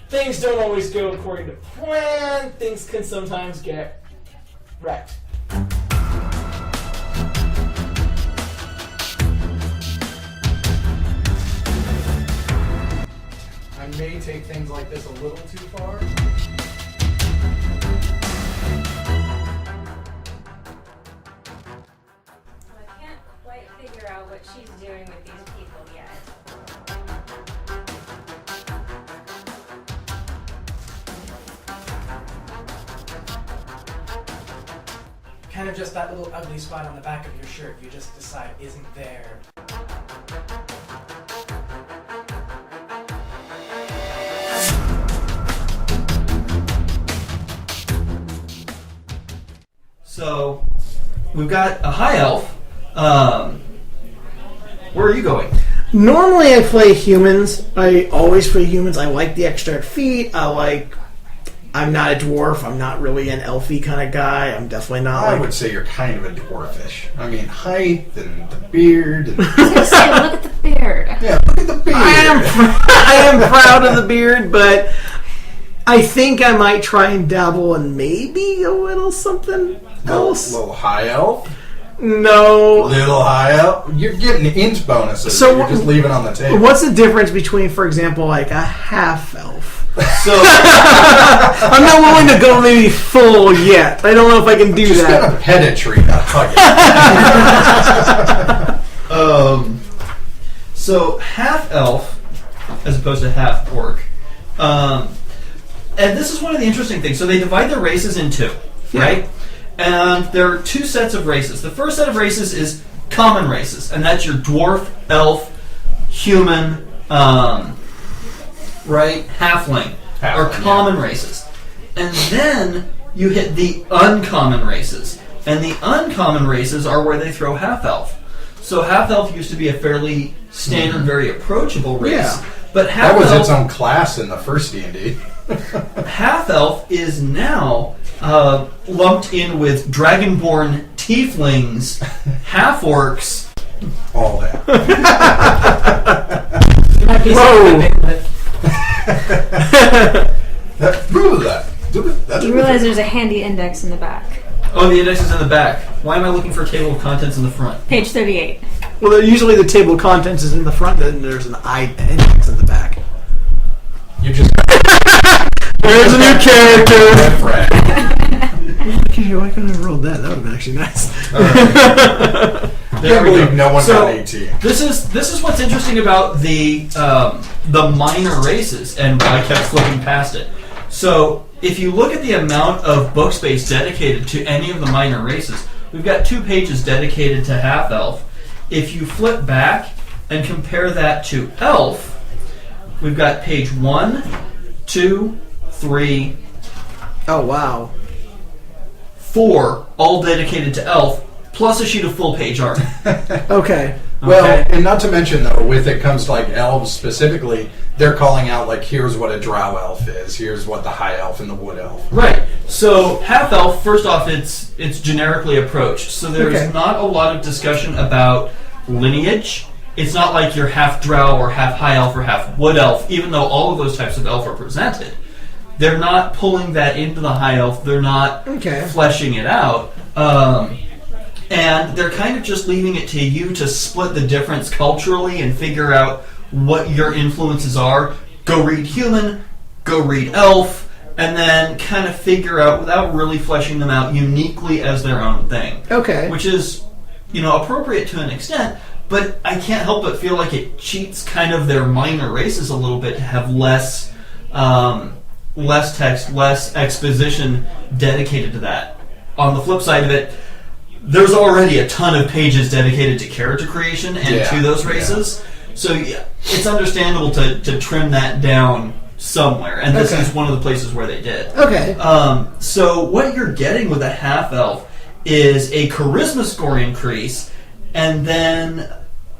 things don't always go according to plan. Things can sometimes get wrecked. I may take things like this a little too far. I can't quite figure out what she's doing with these people yet. Kind of just that little ugly spot on the back of your shirt you just decide isn't there. So, we've got a high elf. Where are you going? Normally I play humans. I always play humans. I like the extra feet. I'm not a dwarf. I'm not really an elfy kind of guy. I'm definitely not I would say you're kind of a dwarfish. I mean, height and the beard. And Look at the beard. yeah, look at the beard. I am proud of the beard, but I think I might try and dabble in maybe a little something else. Little high elf. No. Little high elf. You're getting inch bonuses. So you're just leaving on the table. What's the difference between, for example, like a half elf? So, I'm not willing to go maybe full yet. I don't know if I can do just that. gonna pet a tree, not hug it. so half elf as opposed to half orc. And this is one of the interesting things. So they divide their races in two, right? And there are two sets of races. The first set of races is common races, and that's your dwarf, elf, human, right, halfling are common races. And then you hit the uncommon races. And the uncommon races are where they throw half-elf. So half-elf used to be a fairly standard, very approachable race. Yeah. But That was half-elf, its own class in the first D&D. half-elf is now lumped in with dragonborn tieflings, half-orcs. All that. Whoa. You realize there's a handy index in the back. Oh, the index is in the back. Why am I looking for a table of contents in the front? Page 38. Well, usually the table of contents is in the front, then there's an index in the back. You just There's a new character. Fred. Why couldn't I have rolled that? That would have been actually nice. I can't believe no one got 18. This is what's interesting about the minor races, and I kept flipping past it. So if you look at the amount of book space dedicated to any of the minor races, we've got 2 pages dedicated to half elf. If you flip back and compare that to elf, we've got page 1, 2, 3. Oh, wow. 4, all dedicated to elf, plus a sheet of full page art. Okay. Well, and not to mention, though, with it comes like elves specifically, they're calling out, like, here's what a drow elf is, here's what the high elf and the wood elf. Right. So half elf, first off, it's generically approached. So there's not a lot of discussion about lineage. It's not like you're half drow or half high elf or half wood elf, even though all of those types of elf are presented. They're not pulling that into the high elf. They're not fleshing it out. And they're kind of just leaving it to you to split the difference culturally and figure out what your influences are. Go read human, go read elf, and then kind of figure out, without really fleshing them out, uniquely as their own thing. Okay. Which is, appropriate to an extent, but I can't help but feel like it cheats kind of their minor races a little bit to have less text, less exposition dedicated to that. On the flip side of it, there's already a ton of pages dedicated to character creation and to those races. So it's understandable to trim that down somewhere. And this is one of the places where they did. Okay. So what you're getting with a half-elf is a charisma score increase and then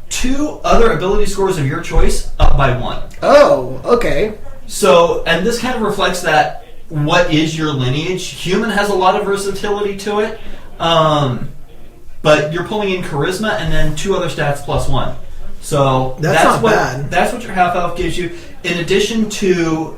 2 other ability scores of your choice up by 1. Oh, okay. So, and this kind of reflects that, what is your lineage? Human has a lot of versatility to it, but you're pulling in charisma and then 2 other stats plus 1. So That's not what bad. that's what your half elf gives you. In addition to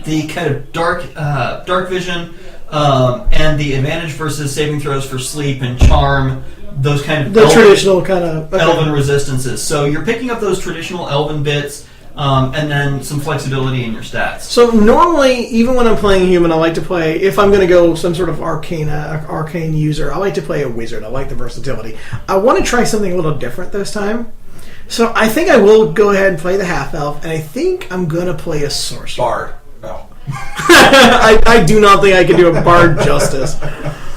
the kind of dark vision and the advantage versus saving throws for sleep and charm, those kind of traditional kind of elven resistances. So you're picking up those traditional elven bits, and then some flexibility in your stats. So normally, even when I'm playing a human, I like to play, if I'm going to go some sort of arcane user, I like to play a wizard. I like the versatility. I want to try something a little different this time. So I think I will go ahead and play the half-elf, and I think I'm going to play a sorcerer. Bard. No. I do not think I can do a bard justice.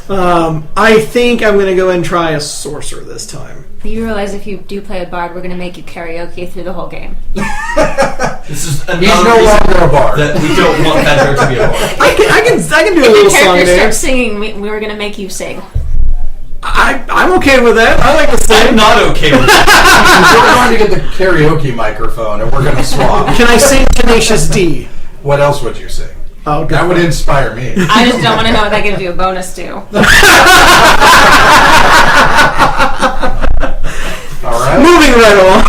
I think I'm going to go and try a sorcerer this time. You realize if you do play a bard, we're going to make you karaoke through the whole game. This is another He's no reason longer a bard. that we don't want Pedro to be a bard. I can do a If little your song character there. starts singing, we were going to make you sing. I'm okay with that. I like to I'm sing. not okay with that. We're going to get the karaoke microphone and we're going to swap. Can I sing Tenacious D? What else would you sing? Oh, good. That would inspire me. I just don't want to know what that gives you a bonus to. All right. Moving right along.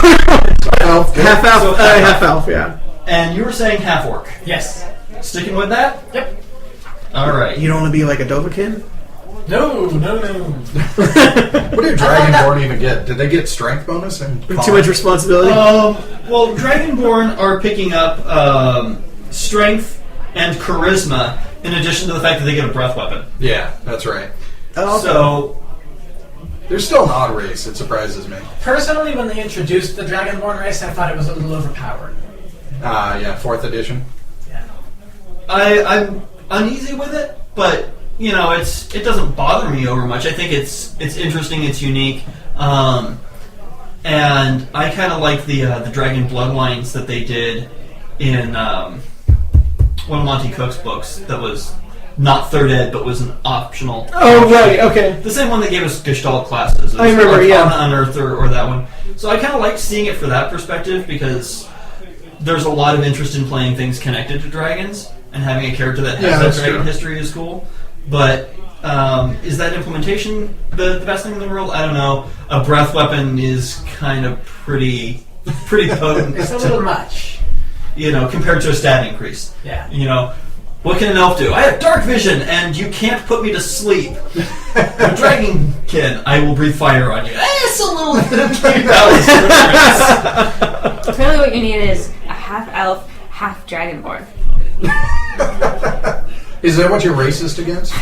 Elf, good. Half elf, So half elf, yeah. And you were saying half orc. Yes. Sticking with that? Yep. All right. You don't want to be like a Dovahkiin? No. What did Dragonborn even get? Did they get strength bonus? And Too much responsibility? Well, Dragonborn are picking up strength and charisma in addition to the fact that they get a breath weapon. Yeah, that's right. Oh, okay. So, They're still an odd race. It surprises me. Personally, when they introduced the Dragonborn race, I thought it was a little overpowered. Yeah, 4th edition. Yeah. I'm uneasy with it, but you know, it doesn't bother me over much. I think it's interesting, it's unique, and I kind of like the Dragon Bloodlines that they did in one of Monty Cook's books that was not 3rd ed, but was an optional. Oh, right, okay. The same one that gave us Gestalt classes. It was I remember, like yeah. On the Unearthed or that one. So I kind of like seeing it for that perspective because there's a lot of interest in playing things connected to dragons, and having a character that has Yeah, that that's dragon true. history is cool. But is that implementation the best thing in the world? I don't know. A breath weapon is kind of pretty potent. It's a little much. You know, compared to a stat increase. Yeah. You know, what can an elf do? I have dark vision, and you can't put me to sleep. A dragon can. I will breathe fire on you. It's a little difference. Clearly what you need is a half elf, half dragonborn. Is that what you're racist against?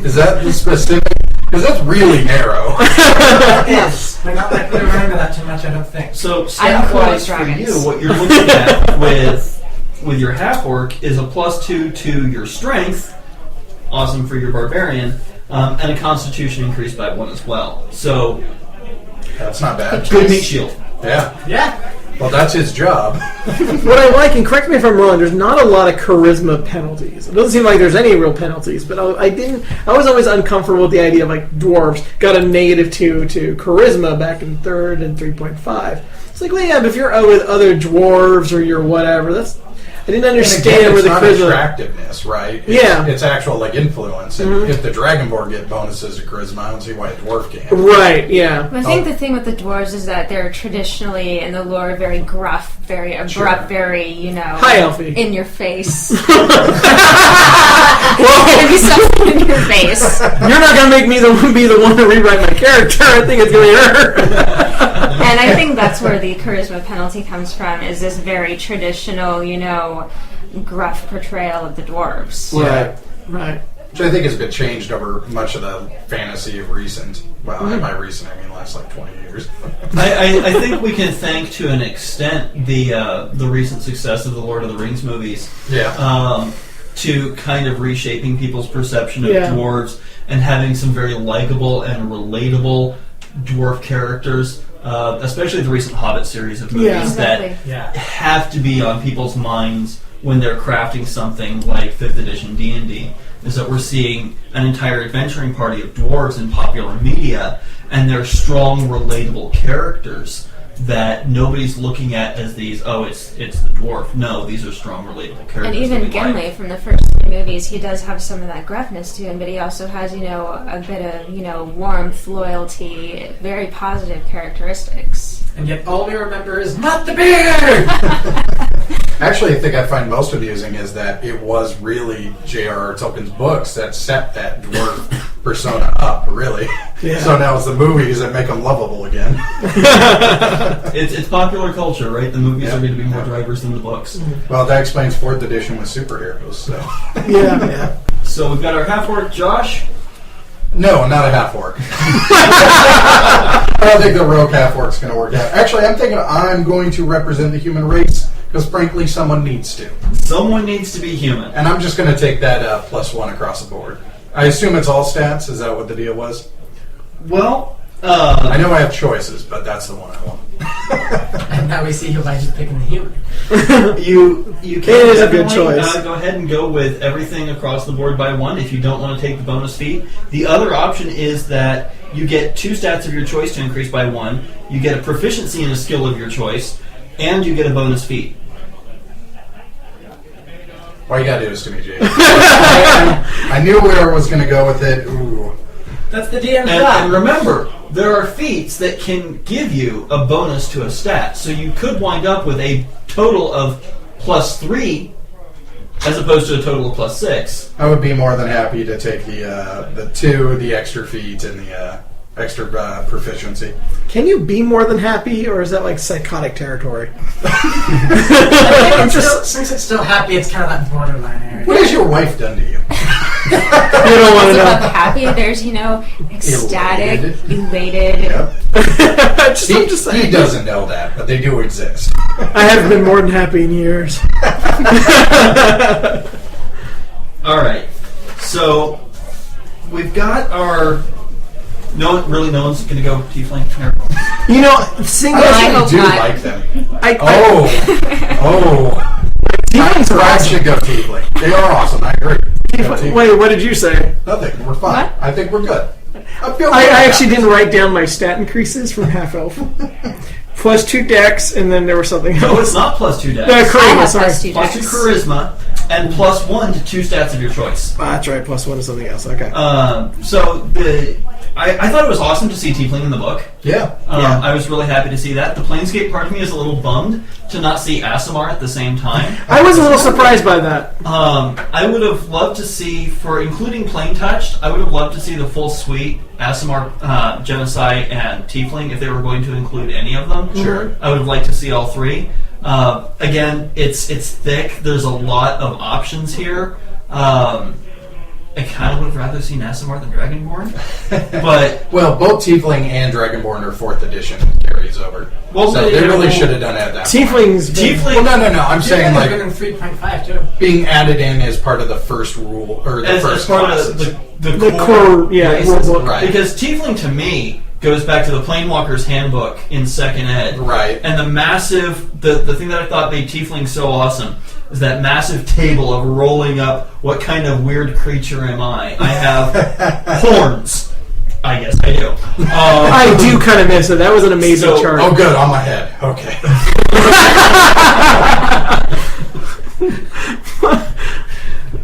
Is that the specific? Because that's really narrow. Yes. We're not likely to run into that too much, I don't think. So I'm cool with stat-wise for dragons. you, what you're looking at with your half orc is a +2 to your strength, awesome for your barbarian, and a constitution increased by 1 as well. So That's not bad. good meat shield. Yeah. Yeah. Well, that's his job. What I like, and correct me if I'm wrong, there's not a lot of charisma penalties. It doesn't seem like there's any real penalties, but I was always uncomfortable with the idea of like dwarves got a -2 to charisma back in 3rd and 3.5. It's like, well, yeah, but if you're out with other dwarves or you're whatever, I didn't understand and again, where it's the not charisma. attractiveness, right? It's, Yeah. It's actual like influence. And if the Dragonborn get bonuses to charisma, I don't see why a dwarf can't. Right, yeah. I think the thing with the dwarves is that they're traditionally, in the lore, very gruff, very abrupt, Sure. very, High elfie. in your face. Gonna be something in your face. You're not gonna make me be the one to rewrite my character. I think it's gonna be her. And I think that's where the charisma penalty comes from, is this very traditional, gruff portrayal of the dwarves. Right. Which I think has been changed over much of the fantasy of recent. Well, and by recent I mean last like 20 years. I think we can thank to an extent the recent success of the Lord of the Rings movies. Yeah. To kind of reshaping people's perception of Yeah. dwarves and having some very likable and relatable dwarf characters, especially the recent Hobbit series of movies Yeah. Exactly. that have to be on people's minds when they're crafting something like 5th edition D&D, is that we're seeing an entire adventuring party of dwarves in popular media, and they're strong, relatable characters that nobody's looking at as these, it's the dwarf. No, these are strong, relatable characters. And even that we Gimli like. from the first 3 movies, he does have some of that gruffness to him, but he also has, a bit of, warmth, loyalty, very positive characteristics. And yet all we remember is not the beard! Actually, I think I find most amusing is that it was really J.R.R. Tolkien's books that set that dwarf persona up, really. Yeah. So now it's the movies that make them lovable again. It's popular culture, right? The movies Yeah. are going to be more drivers than the books. Well, that explains 4th edition with superheroes, so... Yeah. So we've got our half-orc Josh. No, not a half-orc. I don't think the rogue half-orc's going to work out. Actually, I'm thinking I'm going to represent the human race, because frankly, someone needs to. Someone needs to be human. And I'm just going to take that +1 across the board. I assume it's all stats? Is that what the deal was? Well, I know I have choices, but that's the one I want. And now we see who winds up picking the human. you It can is a good definitely, choice. go ahead and go with everything across the board by 1 if you don't want to take the bonus feat. The other option is that you get 2 stats of your choice to increase by 1, you get a proficiency in a skill of your choice, and you get a bonus feat. All you got to do is to me, Jake. I knew where I was going to go with it. Ooh. That's the DM's And job. remember, there are feats that can give you a bonus to a stat. So you could wind up with a total of +3 as opposed to a total of +6. I would be more than happy to take the 2, the extra feet, and the extra proficiency. Can you be more than happy, or is that like psychotic territory? I think since it's still happy, it's kind of that borderline area. What has your wife done to you? You don't want to It's know. about happy. There's, ecstatic, elated. Yep. I'm just He saying. doesn't know that, but they do exist. I haven't been more than happy in years. All right. So we've got our... No one's going to go tiefling. You know, seeing I as I actually hope do not. like them. I Tieflings are awesome. should go tiefling. They are awesome. I agree. Go tiefling. Wait, what did you say? Nothing. We're fine. What? I think we're good. I feel I good about actually this. didn't write down my stat increases from half elf. +2 dex, and then there was something No, else. it's not +2 dex. I Charisma, have sorry. +2 +2 dex. charisma, and +1 to 2 stats of your choice. Ah, that's right, +1 is something else. Okay. So I thought it was awesome to see tiefling in the book. Yeah. I was really happy to see that. The Planescape part of me is a little bummed to not see Aasimar at the same time. I was a little surprised by that. I would have loved to see, for including Plane Touched, I would have loved to see the full suite, Aasimar, Genocide, and Tiefling, if they were going to include any of them. Sure. I would have liked to see all 3. Again, it's thick. There's a lot of options here. I kind of would have rather seen Aasimar than Dragonborn, but Well, both Tiefling and Dragonborn are 4th edition carries over. Well, So they really should have done it at that point. Tieflings. Tiefling. Well, no. I'm saying Like like in 3.5 too. being added in as part of the first rule or the as first part classes. of the The core, yeah, races. rulebook. Right. Because Tiefling to me goes back to the Planewalker's Handbook in 2nd ed. Right. And the massive, the thing that I thought made Tiefling so awesome is that massive table of rolling up what kind of weird creature am I? I have horns. I guess I do. I do kind of miss it. That was an amazing So- chart. Oh, good, on my head. Okay.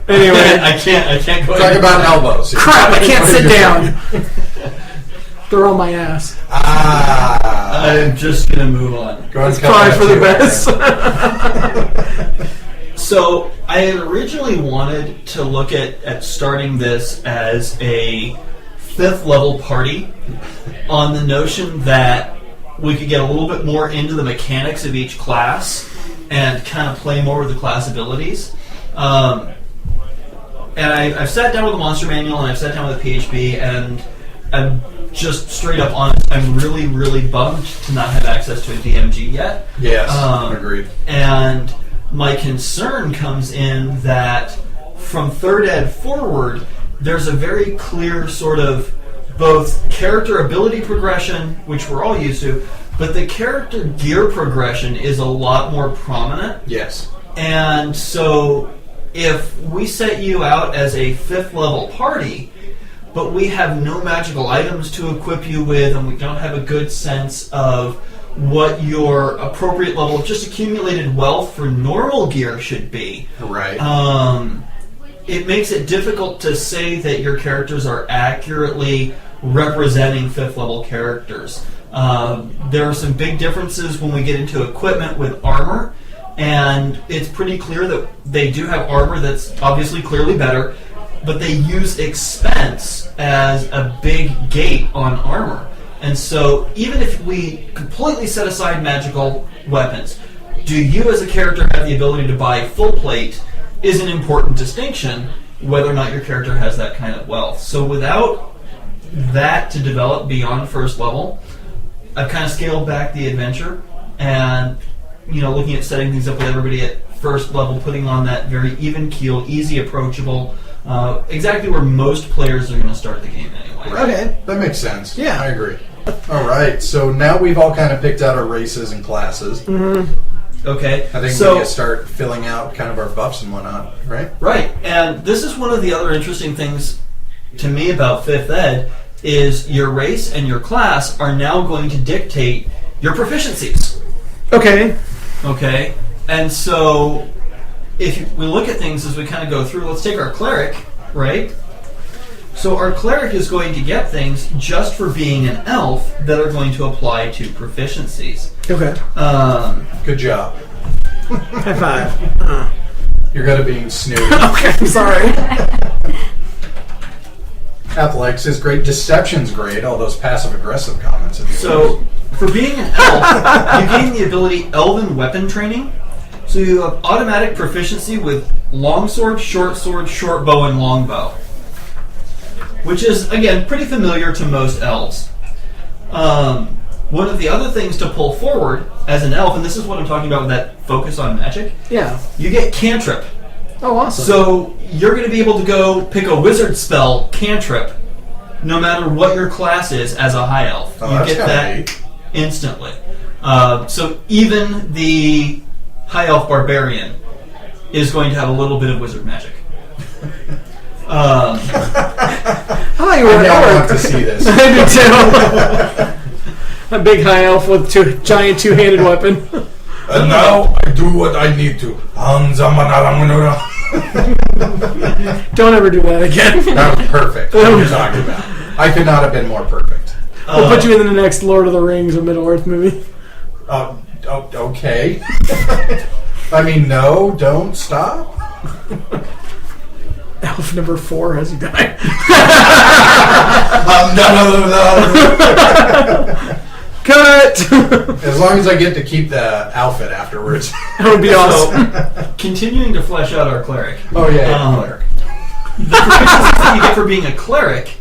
Anyway, I can't go Talk ahead. about elbows. crap! I can't sit down. They're on my ass. I'm just gonna move on. Go ahead and cut Probably that for the too. best. So I had originally wanted to look at starting this as a 5th level party on the notion that we could get a little bit more into the mechanics of each class and kind of play more with the class abilities. And I've sat down with the Monster Manual and I've sat down with the PHP, and I'm just straight up honest, I'm really, really bummed to not have access to a DMG yet. Yes, Um, agreed. And my concern comes in that from 3rd ed forward, there's a very clear sort of both character ability progression, which we're all used to, but the character gear progression is a lot more prominent. Yes. And so if we set you out as a 5th level party, but we have no magical items to equip you with, and we don't have a good sense of what your appropriate level of just accumulated wealth for normal gear should be, Right. it makes it difficult to say that your characters are accurately representing 5th level characters. There are some big differences when we get into equipment with armor, and it's pretty clear that they do have armor that's obviously clearly better, but they use expense as a big gate on armor. And so even if we completely set aside magical weapons, do you as a character have the ability to buy full plate is an important distinction, whether or not your character has that kind of wealth. So without that to develop beyond first level, I've kind of scaled back the adventure and, looking at setting things up with everybody at first level, putting on that very even keel, easy approachable, exactly where most players are going to start the game anyway. Okay. That makes sense. Yeah. I agree. All right, so now we've all kind of picked out our races and classes. Mm-hmm. Okay. I think we so need to start filling out kind of our buffs and whatnot, right? Right, and this is one of the other interesting things to me about 5th Ed is your race and your class are now going to dictate your proficiencies. Okay. Okay, and so if we look at things as we kind of go through, let's take our cleric, right? So our cleric is going to get things just for being an elf that are going to apply to proficiencies. Okay. Good job. High five. You're good at being snooty. Okay, I'm sorry. Athletics is great. Deception's great. All those passive-aggressive comments. So, for being an elf, you gain the ability Elven Weapon Training. So you have automatic proficiency with longsword, short bow, and longbow. Which is, again, pretty familiar to most elves. One of the other things to pull forward as an elf, and this is what I'm talking about with that focus on magic, Yeah. you get cantrip. Oh, awesome. So you're going to be able to go pick a wizard spell, cantrip, no matter what your class is as a high elf. Oh, You that's get kinda that neat. instantly. So even the high elf barbarian is going to have a little bit of wizard magic. I thought you were I an now orc. want to see this. I do too. A big high elf with giant two-handed weapon. And now I do what I need to. Don't ever do that again. That was perfect. What are you talking about? I could not have been more perfect. We'll put you in the next Lord of the Rings or Middle-earth movie. Okay. I mean, no, don't stop. Elf number 4 has you die. Cut! As long as I get to keep the outfit afterwards. That would be awesome. So, continuing to flesh out our cleric. Oh, yeah, cleric. The proficiencies that you get for being a cleric,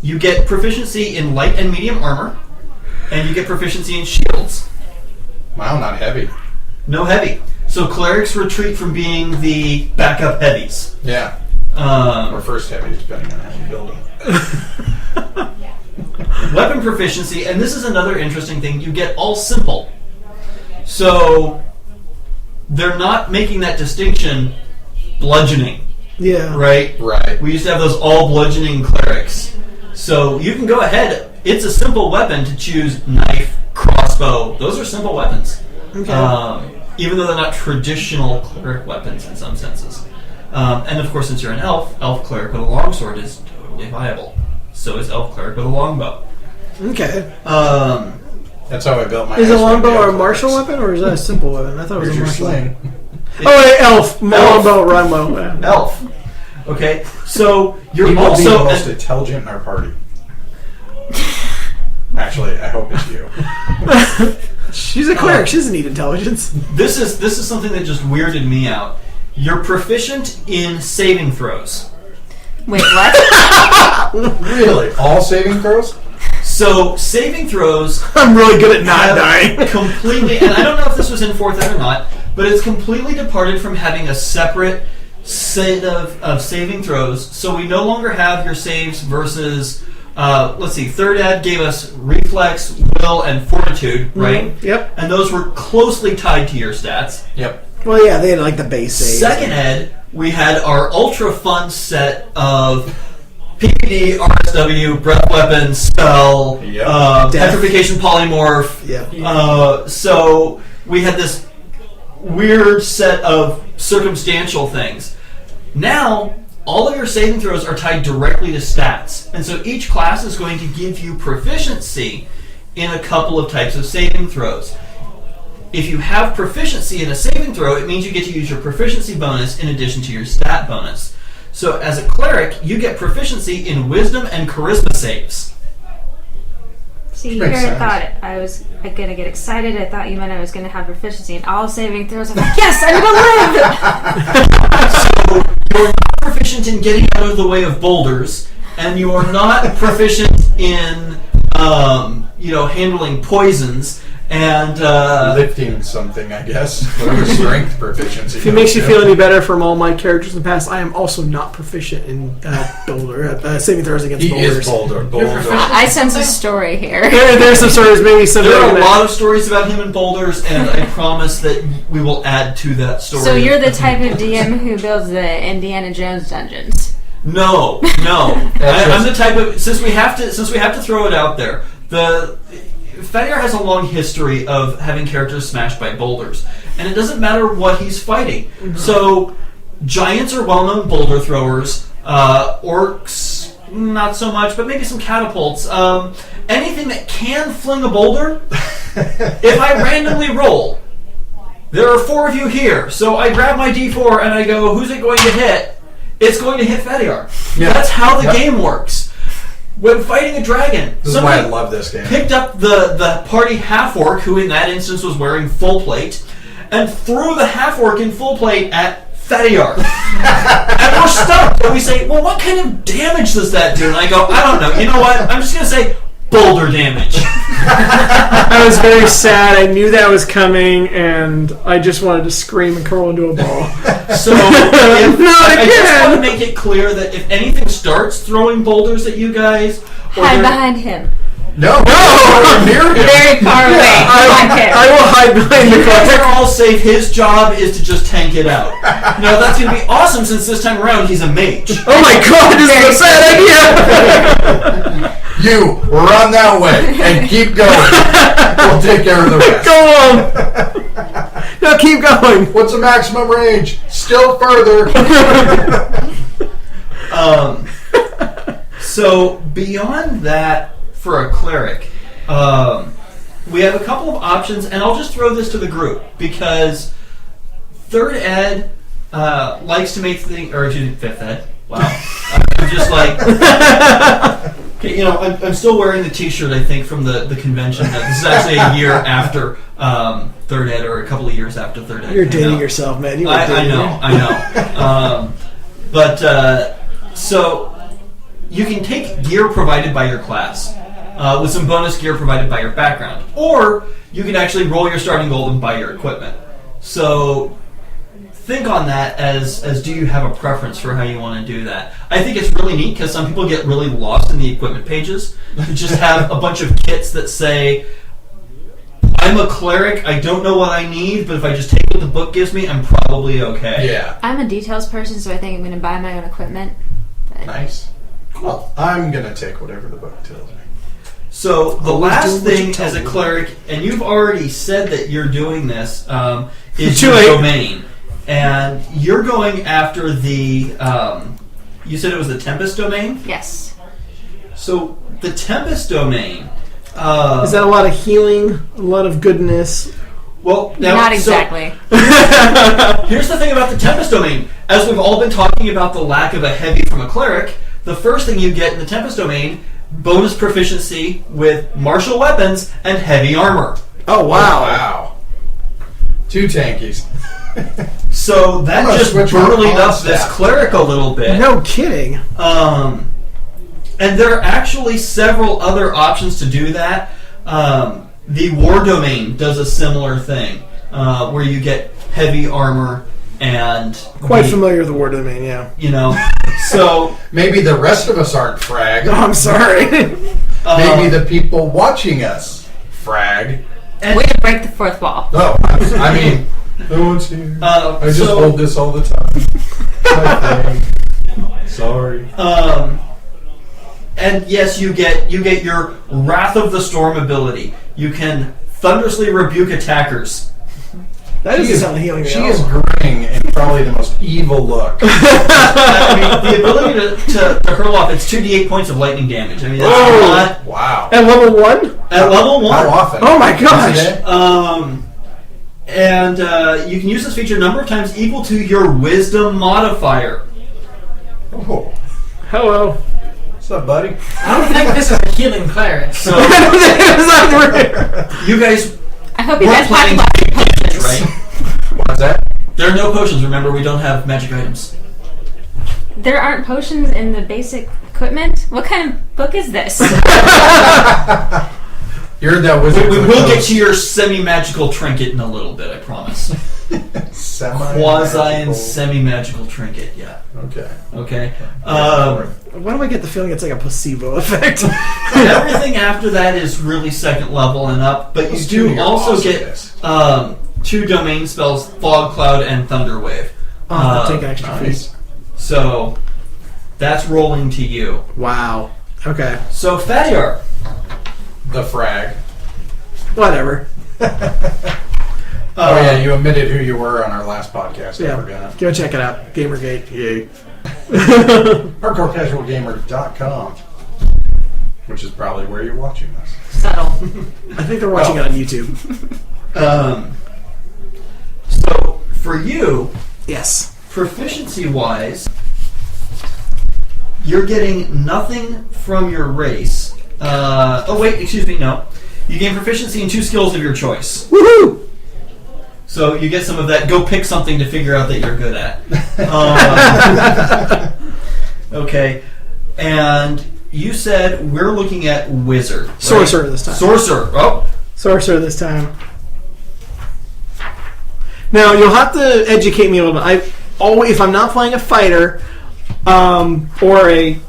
you get proficiency in light and medium armor, and you get proficiency in shields. Wow, not heavy. No heavy. So clerics retreat from being the backup heavies. Yeah. Or first heavy, depending on how you build them. Weapon proficiency, and this is another interesting thing, you get all simple. So they're not making that distinction bludgeoning, Yeah. right? Right. We used to have those all bludgeoning clerics. So you can go ahead, it's a simple weapon to choose knife, crossbow, those are simple weapons. Okay. Even though they're not traditional cleric weapons in some senses. And of course, since you're an elf cleric with a longsword is totally viable. So is elf cleric with a longbow. Okay. That's how I built my Is a house with longbow the a martial clerics. weapon, or is that a simple weapon? I thought it was Here's a your martial weapon. sling. Oh, wait, elf. Longbow, longbow. Yeah. Elf. Okay, so you're He will be the also... most intelligent in our party. Actually, I hope it's you. She's a cleric. She doesn't need intelligence. This is something that just weirded me out. You're proficient in saving throws. Wait, what? Really? All saving throws? So saving throws I'm really good at not have dying. completely, and I don't know if this was in 4th Ed or not, but it's completely departed from having a separate set of saving throws. So we no longer have your saves versus, let's see, 3rd Ed gave us reflex, will, and fortitude, right? Yep. And those were closely tied to your stats. Yep. Well, yeah, they had like the base save. 2nd Ed, we had our ultra fun set of PPD, RSW, breath weapon, spell, Yep. Death. petrification polymorph. Yeah. So we had this weird set of circumstantial things. Now, all of your saving throws are tied directly to stats. And so each class is going to give you proficiency in a couple of types of saving throws. If you have proficiency in a saving throw, it means you get to use your proficiency bonus in addition to your stat bonus. So as a cleric, you get proficiency in wisdom and charisma saves. See, here Makes I sense. thought I was going to get excited. I thought you meant I was going to have proficiency in all saving throws. I'm like, yes, I'm going to live! So you're not proficient in getting out of the way of boulders, and you are not proficient in, handling poisons, and Lifting something, I guess. Or strength proficiency. If it makes you feel any better from all my characters in the past, I am also not proficient in saving throws against He boulders. is Boulder. I sense a story here. There's some stories, maybe some. there are a lot of stories about him and boulders, and I promise that we will add to that story. So you're the type of DM who builds the Indiana Jones dungeons. No. I'm the type of since we have to throw it out there. Fenrir has a long history of having characters smashed by boulders, and it doesn't matter what he's fighting. Mm-hmm. So giants are well-known boulder throwers. Orcs, not so much, but maybe some catapults. Anything that can fling a boulder. If I randomly roll, there are 4 of you here, so I grab my D4 and I go, who's it going to hit? It's going to hit Fediar. Yeah. That's how the game works. When fighting a dragon, This is why I love this game. picked up the party half-orc, who in that instance was wearing full plate, and threw the half-orc in full plate at Fediar. And we're stumped. And we say, well, what kind of damage does that do? And I go, I don't know. You know what? I'm just going to say boulder damage. I was very sad. I knew that was coming, and I just wanted to scream and curl into a ball. So I just want to make it clear that if anything starts throwing boulders at you guys, Hide behind him. No, near him. Very far away. I will hide behind the you guys car. are all safe. His job is to just tank it out. Now that's going to be awesome since this time around he's a mage. Oh my god, this is a bad idea! You run that way and keep going. We'll take care of the rest. Go on! No, keep going! What's the maximum range? Still further. So beyond that, for a cleric, we have a couple of options, and I'll just throw this to the group because third ed likes to make things, or fifth ed. Wow, I'm just like, okay, I'm still wearing the T-shirt I think from the convention. This is actually a year after third ed, or a couple of years after third ed. You're dating yourself, man. You I know. So you can take gear provided by your class with some bonus gear provided by your background, or you can actually roll your starting gold and buy your equipment. So think on that as do you have a preference for how you want to do that. I think it's really neat because some people get really lost in the equipment pages. You just have a bunch of kits that say, I'm a cleric, I don't know what I need, but if I just take what the book gives me, I'm probably okay. Yeah. I'm a details person, so I think I'm going to buy my own equipment. But Nice. Well, I'm going to take whatever the book tells me. So the Always last do what you thing tell as a me. cleric, and you've already said that you're doing this, is Too your late. domain. And you're going after the, you said it was the Tempest domain? yes. So the Tempest domain... Is that a lot of healing? A lot of goodness? well, now, Not exactly. Here's the thing about the Tempest domain. As we've all been talking about the lack of a heavy from a cleric, the first thing you get in the Tempest domain, bonus proficiency with martial weapons and heavy armor. Oh, wow. Wow. 2 tankies. So I'm that gonna just switch my burlied pawn up this staff. cleric a little bit. No kidding. And there are actually several other options to do that. The War domain does a similar thing, where you get heavy armor and... Quite familiar with the war domain, yeah. So... Maybe the rest of us aren't frag. Oh, I'm sorry. Maybe the people watching us frag. and, Way to break the fourth wall. No, I mean, no one's here. I just so- hold this all the time. Okay. Sorry. And yes, you get your Wrath of the Storm ability. You can thunderously rebuke attackers. That doesn't sound healing. She is grinning in probably the most evil look. I mean, the ability to hurl off, it's 2d8 points of lightning damage. I mean, that's a lot. Wow. At level 1? At level 1. How often? Oh my gosh! And you can use this feature a number of times equal to your wisdom modifier. Oh. Hello. What's up, buddy? I don't think this is a healing cleric. So Right. you guys I hope you weren't guys talk planning about to take potions. damage, right? What's that? There are no potions. Remember, we don't have magic items. There aren't potions in the basic equipment? What kind of book is this? You're that wizard. We will get to your semi-magical trinket in a little bit, I promise. Quasi and semi-magical trinket, yeah. Okay. Okay. Why do I get the feeling it's like a placebo effect? Everything after that is really second level and up, but you do also get 2 domain spells, Fog Cloud and Thunder Wave. Take extra fees. So that's rolling to you. Wow. Okay. So Fadiar. The frag. Whatever. Oh yeah, you admitted who you were on our last podcast. Yeah. I forgot. Go check it out. Gamergate. Yay. HardcoreCasualGamer.com, which is probably where you're watching this. Subtle. I think they're watching it on YouTube. So for you, Yes. proficiency-wise, you're getting nothing from your race. No. You gain proficiency in 2 skills of your choice. Woohoo! So you get some of that. Go pick something to figure out that you're good at. Okay. And you said we're looking at wizard. Right? Sorcerer this time. Sorcerer. Oh. Sorcerer this time. Now you'll have to educate me a little bit. If I'm not playing a fighter or a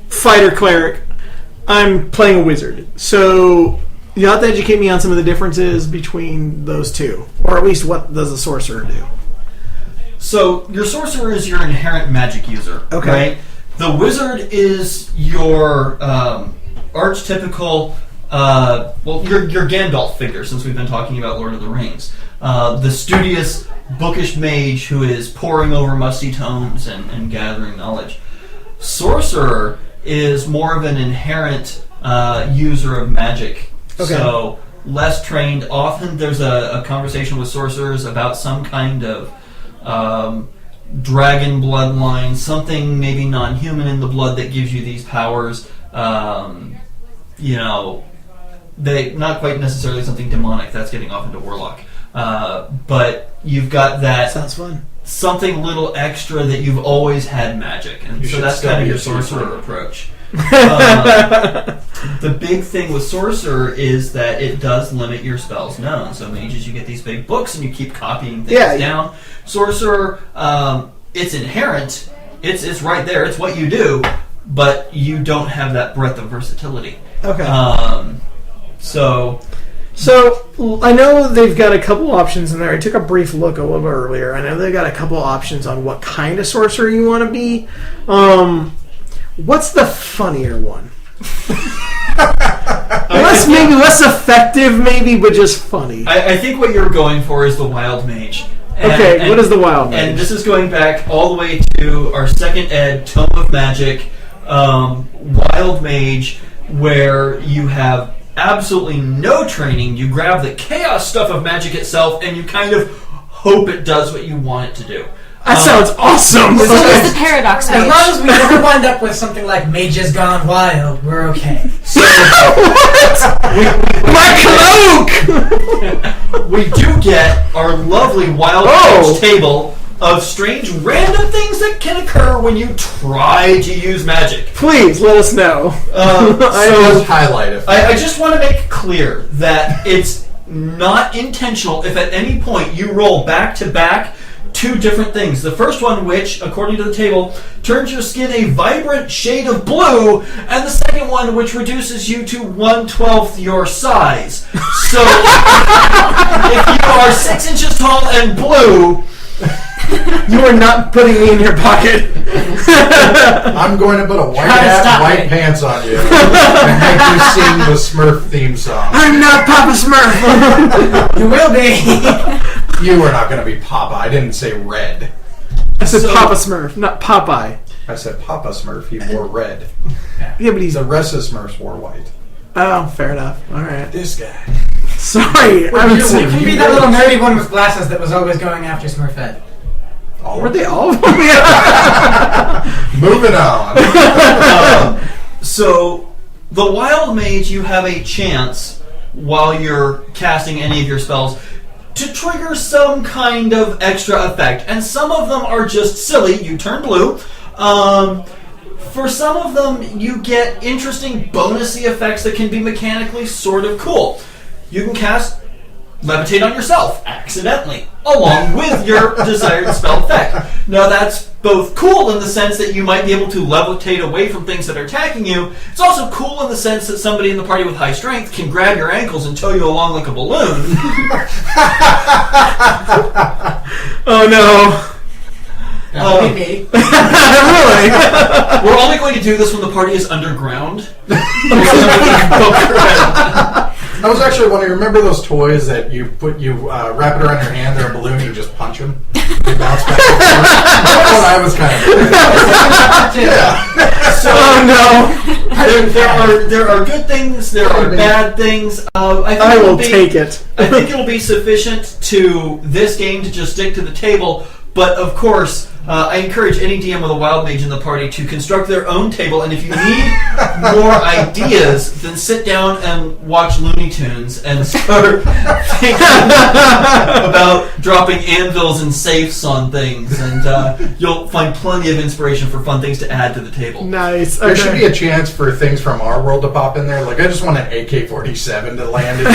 fighter cleric, I'm playing a wizard. So you'll have to educate me on some of the differences between those two, or at least what does a sorcerer do? So your sorcerer is your inherent magic user. Okay. Right? The wizard is your archetypical, your Gandalf figure, since we've been talking about Lord of the Rings. The studious, bookish mage who is poring over musty tomes and gathering knowledge. Sorcerer is more of an inherent user of magic. Okay. So less trained. Often there's a conversation with sorcerers about some kind of dragon bloodline, something maybe non-human in the blood that gives you these powers. They not quite necessarily something demonic. That's getting off into warlock. But you've got that Sounds fun. something little extra that you've always had magic, and You so should that's still kind of be your a sorcerer sorcerer. approach. The big thing with sorcerer is that it does limit your spells known. So mages, you get these big books and you keep copying things down. Sorcerer, it's inherent. It's right there. It's what you do, but you don't have that breadth of versatility. Okay. So I know they've got a couple options in there. I took a brief look a little bit earlier. I know they've got a couple options on what kind of sorcerer you want to be. What's the funnier one? Maybe less effective, but just funny. I think what you're going for is the wild mage. Okay, what is the wild mage? And this is going back all the way to our second ed Tome of Magic, wild mage, where you have absolutely no training. You grab the chaos stuff of magic itself, and you kind of hope it does what you want it to do. That sounds awesome. So is the paradox As mage. long as we never wind up with something like Mages Gone Wild, we're okay. My cloak! We do get our lovely wild mage table of strange random things that can occur when you try to use magic. Please let us know. Just highlight it. I just want to make clear that it's not intentional if at any point you roll back to back 2 different things. The first one, which, according to the table, turns your skin a vibrant shade of blue, and the second one, which reduces you to 1/12 your size. So, if you are 6 inches tall and blue, You are not putting me in your pocket. I'm going to put a white Try to hat stop and white me. pants on you and make you sing the Smurf theme song. I'm not Papa Smurf. You will be. You are not going to be Papa. I didn't say red. I said Papa Smurf, not Popeye. I said Papa Smurf. He wore red. Yeah, but he's The rest of Smurfs wore white. Oh, fair enough. All right. This guy. Sorry, I haven't You seen. can be that little nerdy one with glasses that was always going after Smurfette. Were they all of them? Moving on. So, the Wild Mage, you have a chance while you're casting any of your spells to trigger some kind of extra effect, and some of them are just silly. You turn blue. For some of them, you get interesting bonusy effects that can be mechanically sort of cool. You can cast Levitate on yourself, accidentally, along with your desired spell effect. Now that's both cool in the sense that you might be able to levitate away from things that are attacking you. It's also cool in the sense that somebody in the party with high strength can grab your ankles and tow you along like a balloon. Oh no. Maybe. Really? We're only going to do this when the party is underground. I was actually wondering, remember those toys that you wrap it around your hand, they're a balloon, you just punch them? They bounce back and forth? That's what I was kind of doing. Yeah. So, no. There are good things, there are bad things. I will take it. I think it'll be sufficient to this game to just stick to the table, but of course, I encourage any DM with a Wild Mage in the party to construct their own table, and if you need more ideas, then sit down and watch Looney Tunes and start thinking about dropping anvils and safes on things, and you'll find plenty of inspiration for fun things to add to the table. Nice. There should be a chance for things from our world to pop in there. Like, I just want an AK-47 to land in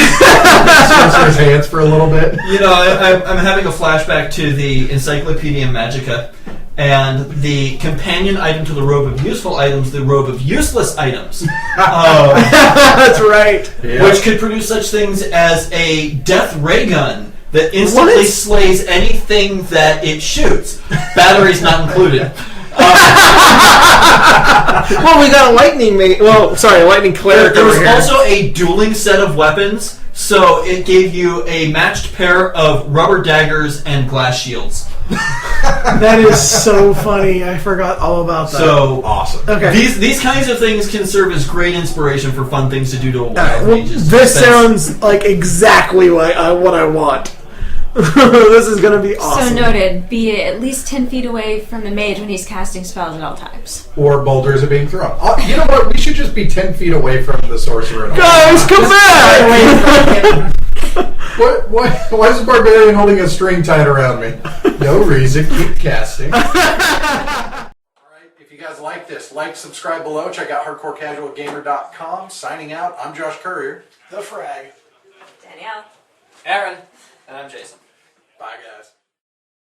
Sorcerer's hands for a little bit. You know, I'm having a flashback to the Encyclopedia Magica, and the companion item to the robe of useful items, the robe of useless items. That's right. Yeah. Which could produce such things as a death ray gun that instantly slays anything that it shoots. Batteries not included. Well, we got a lightning lightning cleric. There was over here. also a dueling set of weapons, so it gave you a matched pair of rubber daggers and glass shields. That is so funny. I forgot all about that. So Awesome. Okay. These kinds of things can serve as great inspiration for fun things to do to a wild Well, mage's this defense. sounds like exactly what I want. This is going to be awesome. So noted, be at least 10 feet away from the mage when he's casting spells at all times. Or boulders are being thrown. You know what? We should just be 10 feet away from the sorcerer. Guys, come back! Why is the barbarian holding a string tied around me? No reason. Keep casting. All right. If you guys like this, subscribe below. Check out hardcorecasualgamer.com. Signing out. I'm Josh Courier. The frag. Danielle. Aaron. And I'm Jason.